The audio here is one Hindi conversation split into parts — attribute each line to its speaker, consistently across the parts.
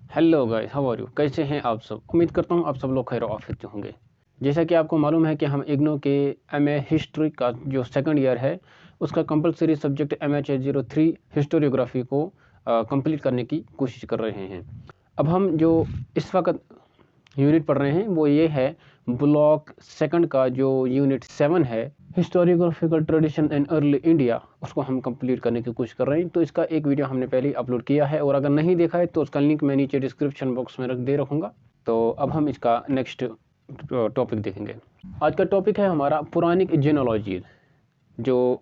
Speaker 1: Hello guys, how are you? कैसे हैं आप सब? उम्मीद करता हूँ आप सब लोग खैर ऑफिस होंगे। जैसा कि आपको मालूम है कि हम इग्नू के एमए हिस्ट्री का जो सेकंड ईयर है उसका कंपलसरी सब्जेक्ट MH03 हिस्टोरियोग्राफी को कंप्लीट करने की कोशिश कर रहे हैं। अब हम जो इस वक्त यूनिट पढ़ रहे हैं वो ये है ब्लॉक सेकंड का जो यूनिट 7 है हिस्टोरियोग्राफिकल ट्रेडिशन इन अर्ली इंडिया, उसको हम कंप्लीट करने की कोशिश कर रहे हैं। तो इसका एक वीडियो हमने पहले ही अपलोड किया है और अगर नहीं देखा है तो उसका लिंक मैं नीचे डिस्क्रिप्शन बॉक्स में दे रखूँगा। तो अब हम इसका नेक्स्ट टॉपिक देखेंगे। आज का टॉपिक है हमारा पुरानिक जेनोलॉजी, जो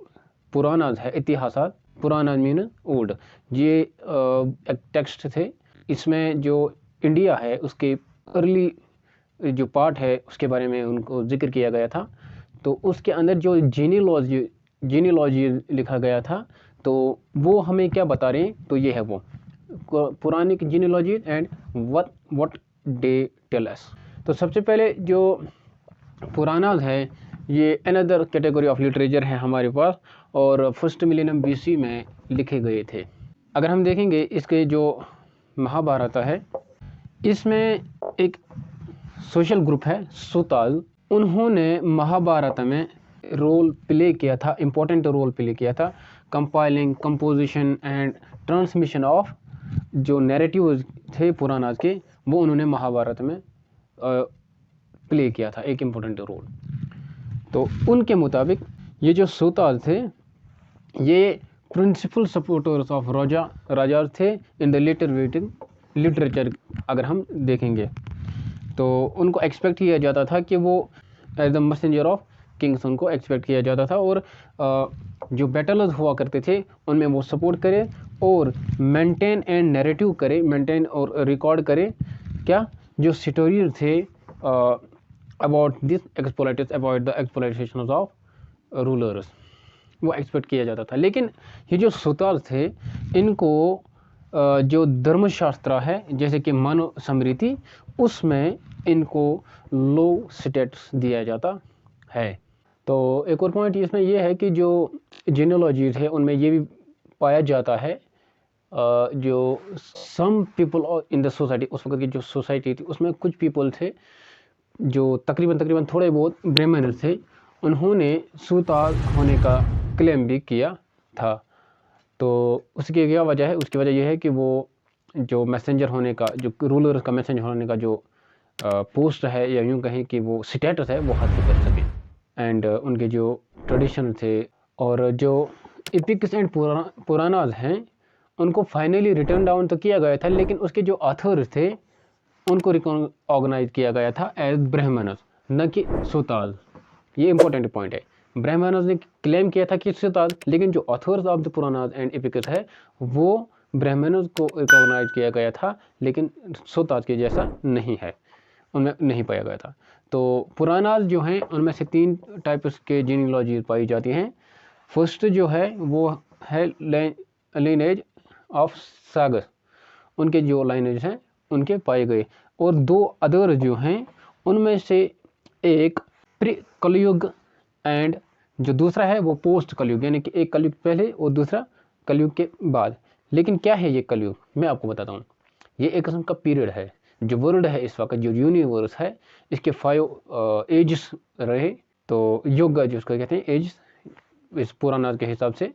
Speaker 1: पुराना है इतिहासात, पुराना मीन ओल्ड। ये एक टेक्स्ट थे, इसमें जो इंडिया है उसके अर्ली जो पार्ट है उसके बारे में उनको जिक्र किया गया था। तो उसके अंदर जो जीनियोलॉजी लिखा गया था तो वो हमें क्या बता रहे हैं, तो ये है वो Puranic genealogy and what they tell us. तो सबसे पहले जो पुराना है ये अनदर कैटेगरी ऑफ लिटरेचर है हमारे पास और फर्स्ट मिलेनियम BC में लिखे गए थे। अगर हम देखेंगे इसके जो महाभारत है इसमें एक सोशल ग्रुप है सुताल, उन्होंने महाभारत में रोल प्ले किया था, इम्पोर्टेंट रोल प्ले किया था compiling, composition and transmission of जो नैरेटिव थे पुराना के, वो उन्होंने महाभारत में प्ले किया था एक इम्पोर्टेंट रोल। तो उनके मुताबिक ये जो सुताल थे ये प्रिंसिपल सपोर्टर्स ऑफ राजा थे इन द लेटर लिटरेचर। अगर हम देखेंगे तो उनको एक्सपेक्ट किया जाता था कि वो as the messenger of kings उनको एक्सपेक्ट किया जाता था और जो बैटल्स हुआ करते थे उनमें वो सपोर्ट करे और मेंटेन एंड नैरेटिव करे, मेंटेन और रिकॉर्ड करे क्या जो स्टोरीज थे about this exploiters, about the exploitation of rulers, वो एक्सपेक्ट किया जाता था। लेकिन ये जो सुतार थे इनको जो धर्मशास्त्र है जैसे कि मानव स्मृति, उसमें इनको लो स्टेटस दिया जाता है। तो एक और पॉइंट इसमें यह है कि जो जीनियोलॉजीज है उनमें ये भी पाया जाता है जो some people in the society, उस वक्त की जो सोसाइटी थी उसमें कुछ पीपल थे जो तकरीबन थोड़े बहुत ब्राह्मण थे, उन्होंने सुतार होने का क्लेम भी किया था। तो उसकी क्या वजह है? उसकी वजह यह है कि वो जो मैसेंजर होने का, जो रूलर का मैसेंजर होने का जो पोस्ट है या यूँ कहें कि वो स्टेटस है वो हासिल कर सके। एंड उनके जो ट्रेडिशन थे और जो एपिक्स एंड पुरानाज हैं उनको फाइनली रिटर्न डाउन तो किया गया था, लेकिन उसके जो ऑथर थे उनको रिकॉग्नाइज किया गया था एज ब्राह्मणस, न कि सुताल। ये इंपॉर्टेंट पॉइंट है। ब्राह्मणस ने क्लेम किया था कि सुताल, लेकिन जो authors of the Puranas and epics है वो ब्राह्मणस को रिकॉग्नाइज किया गया था, लेकिन सुताल के जैसा नहीं है, उनमें नहीं पाया गया था। तो पुरानाज जो हैं उनमें से 3 टाइप्स के जीनियोलॉजी पाई जाती हैं। फर्स्ट जो है वो है लाइनेज ऑफ सागर, उनके जो लाइनेज हैं उनके पाए गए, और 2 अदर जो हैं उनमें से एक प्री कलयुग एंड जो दूसरा है वो पोस्ट कलयुग, यानी कि एक कलयुग पहले और दूसरा कलयुग के बाद। लेकिन क्या है ये कलयुग, मैं आपको बताता हूँ। ये एक किस्म का पीरियड है। जो वर्ल्ड है इस वक्त, जो यूनिवर्स है, इसके 5 एजेस रहे। तो युग जिसको कहते हैं एज इस पुराना के हिसाब से।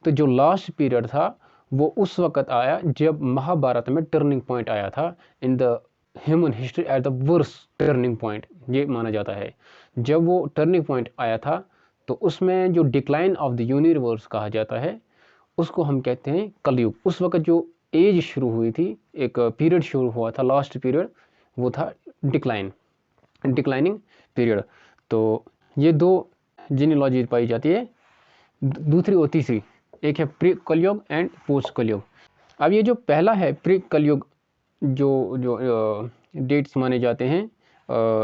Speaker 1: तो जो लास्ट पीरियड था वो उस वक्त आया जब महाभारत में टर्निंग पॉइंट आया था in the human history, at the worst turning point ये माना जाता है। जब वो टर्निंग पॉइंट आया था तो उसमें जो डिक्लाइन ऑफ द यूनिवर्स कहा जाता है उसको हम कहते हैं कलयुग। उस वक्त जो एज शुरू हुई थी, एक पीरियड शुरू हुआ था, लास्ट पीरियड, वो था डिक्लाइनिंग पीरियड। तो ये 2 जीनियोलॉजी पाई जाती है, दूसरी और तीसरी। एक है प्री कलयुग एंड पोस्ट कलयुग। अब ये जो पहला है प्री कलयुग, जो डेट्स माने जाते हैं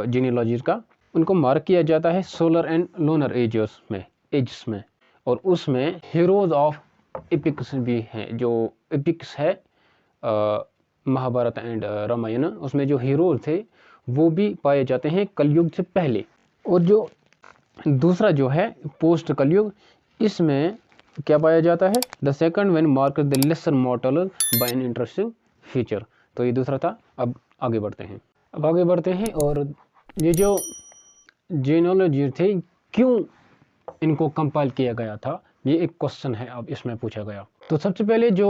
Speaker 1: जीनियोलॉजीज का, उनको मार्क किया जाता है सोलर एंड लोनर एजेस में, और उसमें हीरोज ऑफ एपिक्स भी हैं। जो एपिक्स है महाभारत एंड रामायण, उसमें जो हीरोज थे वो भी पाए जाते हैं कलयुग से पहले। और जो दूसरा जो है पोस्ट कलयुग, इसमें क्या पाया जाता है? The second when mark the lesser mortal by an interesting feature. तो ये दूसरा था। अब आगे बढ़ते हैं और ये जो जीनोलॉजी थे क्यों इनको कंपाइल किया गया था, ये एक क्वेश्चन है अब इसमें पूछा गया। तो सबसे पहले जो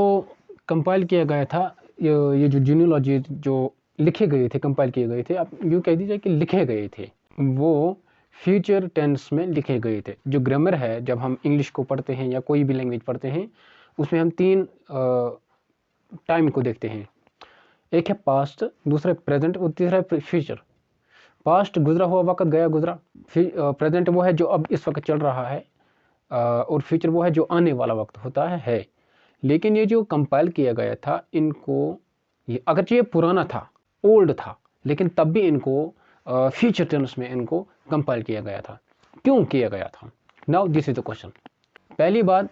Speaker 1: कंपाइल किया गया था, ये जो जीनोलॉजी जो लिखे गए थे, कंपाइल किए गए थे, आप यूँ कह दीजिए कि लिखे गए थे, वो फ्यूचर टेंस में लिखे गए थे। जो ग्रामर है, जब हम इंग्लिश को पढ़ते हैं या कोई भी लैंग्वेज पढ़ते हैं, उसमें हम 3 टाइम को देखते हैं। एक है पास्ट, दूसरा प्रेजेंट और तीसरा फ्यूचर। पास्ट गुजरा हुआ वक्त, गया गुजरा। प्रेजेंट वो है जो अब इस वक्त चल रहा है, और फ्यूचर वो है जो आने वाला वक्त होता है। लेकिन ये जो कंपाइल किया गया था, इनको अगरचे ये पुराना था, ओल्ड था, लेकिन तब भी इनको फ्यूचर टेंस में इनको कंपाइल किया गया था। क्यों किया गया था? Now this is the question. पहली बात,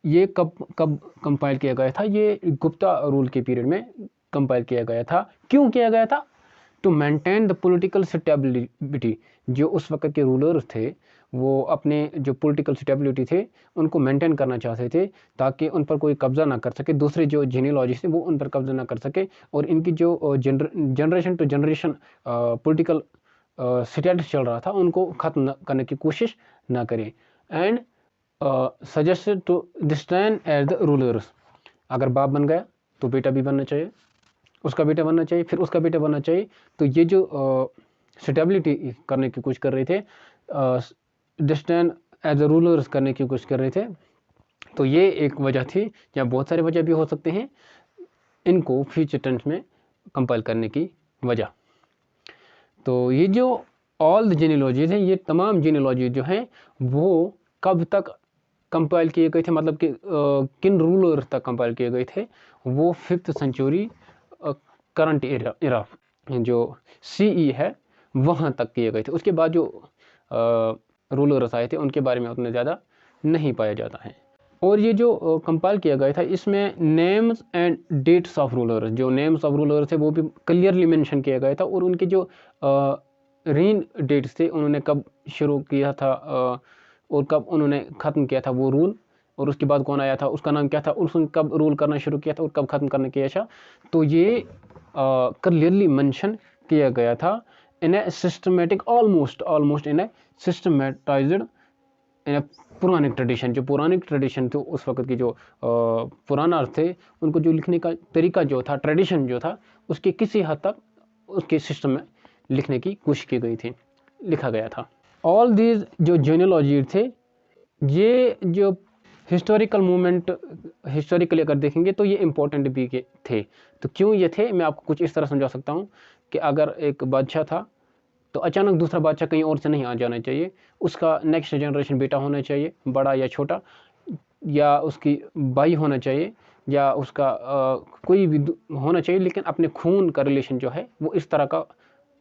Speaker 1: ये कब कंपाइल किया गया था? ये गुप्ता रूल के पीरियड में कंपाइल किया गया था। क्यों किया गया था? To maintain the political stability. जो उस वक्त के रूलर्स थे, वो अपने जो पॉलिटिकल स्टेबिलिटी थे उनको मेंटेन करना चाहते थे, ताकि उन पर कोई कब्जा ना कर सके, दूसरे जो जीनियोलॉजी थे वो उन पर कब्जा ना कर सके, और इनकी जो generation to generation political status चल रहा था उनको ख़त्म करने की कोशिश ना करें। And suggested to stand as the rulers. अगर बाप बन गया तो बेटा भी बनना चाहिए, उसका बेटा बनना चाहिए, फिर उसका बेटा बनना चाहिए। तो ये जो स्टेबिलिटी करने की कोशिश कर रहे थे, स्टैंड एज अ रूलर्स करने की कोशिश कर रहे थे। तो ये एक वजह थी, या बहुत सारे वजह भी हो सकते हैं इनको फ्यूचर टेंस में कंपाइल करने की वजह। तो ये जो ऑल द जीनियोलॉजीज हैं, ये तमाम जीनियोलॉजी जो हैं वो कब तक कंपाइल किए गए थे, मतलब कि किन रूलर्स तक कंपाइल किए गए थे? वो 5th सेंचुरी करंट एरा जो CE है वहाँ तक किए गए थे। उसके बाद जो रूलर्स आए थे उनके बारे में उतना ज़्यादा नहीं पाया जाता है। और ये जो कंपाइल किया गया था, इसमें names and dates of rulers, जो नेम्स ऑफ रूलर्स थे वो भी क्लियरली मेंशन किया गया था, और उनके जो रीन डेट्स थे, उन्होंने कब शुरू किया था और कब उन्होंने ख़त्म किया था वो रूल, और उसके बाद कौन आया था, उसका नाम क्या था, उसने कब रूल करना शुरू किया था और कब ख़त्म करने किया था। तो ये क्लियरली मेंशन किया गया था in a systematic, almost in a systematized, in a Puranic tradition. जो पुरानिक ट्रेडिशन थे उस वक्त की, जो पुराना अर्थ थे, उनको जो लिखने का तरीका जो था, ट्रेडिशन जो था, उसके किसी हद तक उसके सिस्टम में लिखने की कोशिश की गई थी, लिखा गया था। ऑल दीज जो जीनियोलॉजी थे, ये जो हिस्टोरिकल मूवमेंट, हिस्टोरिकली अगर देखेंगे तो ये इम्पोर्टेंट भी के थे। तो क्यों ये थे, मैं आपको कुछ इस तरह समझा सकता हूँ कि अगर एक बादशाह था, तो अचानक दूसरा बादशाह कहीं और से नहीं आ जाना चाहिए, उसका नेक्स्ट जनरेशन बेटा होना चाहिए, बड़ा या छोटा, या उसकी भाई होना चाहिए, या उसका कोई भी होना चाहिए, लेकिन अपने खून का रिलेशन जो है वो इस तरह का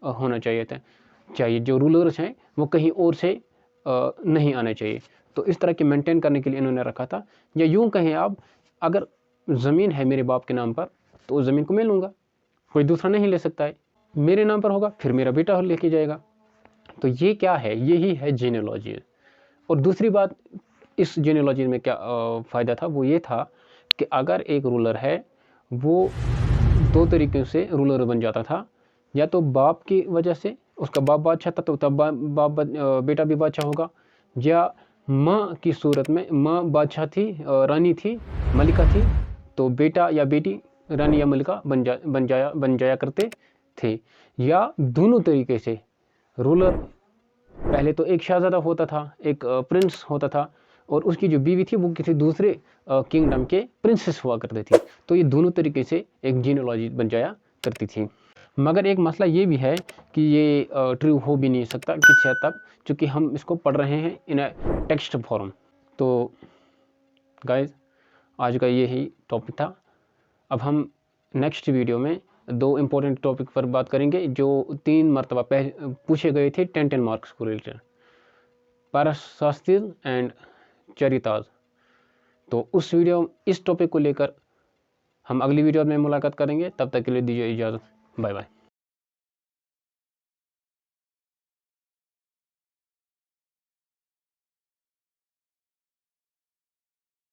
Speaker 1: होना चाहिए। जो रूलर्स हैं वो कहीं और से नहीं आने चाहिए। तो इस तरह के मेंटेन करने के लिए इन्होंने रखा था। या यूँ कहें आप, अगर ज़मीन है मेरे बाप के नाम पर, तो उस ज़मीन को मैं लूँगा, कोई दूसरा नहीं ले सकता है। मेरे नाम पर होगा, फिर मेरा बेटा लेके जाएगा। तो ये क्या है? यही है जीनियोलॉजी। और दूसरी बात, इस जीनियोलॉजी में क्या फ़ायदा था, वो ये था कि अगर एक रूलर है, वो 2 तरीक़े से रूलर बन जाता था। या तो बाप की वजह से, उसका बाप बादशाह था तो तब बेटा भी बादशाह होगा, या माँ की सूरत में, माँ बादशाह थी, रानी थी, मलिका थी, तो बेटा या बेटी रानी या मलिका बन जाया करते थे। या दोनों तरीके से रूलर, पहले तो एक शहजादा होता था, एक प्रिंस होता था, और उसकी जो बीवी थी वो किसी दूसरे किंगडम के प्रिंसेस हुआ करते थे। तो ये दोनों तरीके से एक जीनियोलॉजी बन जाया करती थी। मगर एक मसला ये भी है कि ये ट्रू हो भी नहीं सकता किसी हद तक, क्योंकि हम इसको पढ़ रहे हैं इन अ टेक्स्ट फॉर्म। तो गाइस, आज का यही टॉपिक था। अब हम नेक्स्ट वीडियो में 2 इम्पोर्टेंट टॉपिक पर बात करेंगे, जो 3 मरतबा पूछे गए थे 10 मार्क्स को रिलेटेड, पाराशास्त्र एंड चरिताज। तो इस टॉपिक को लेकर हम अगली वीडियो में मुलाकात करेंगे। तब तक के लिए दीजिए इजाज़त। Bye bye.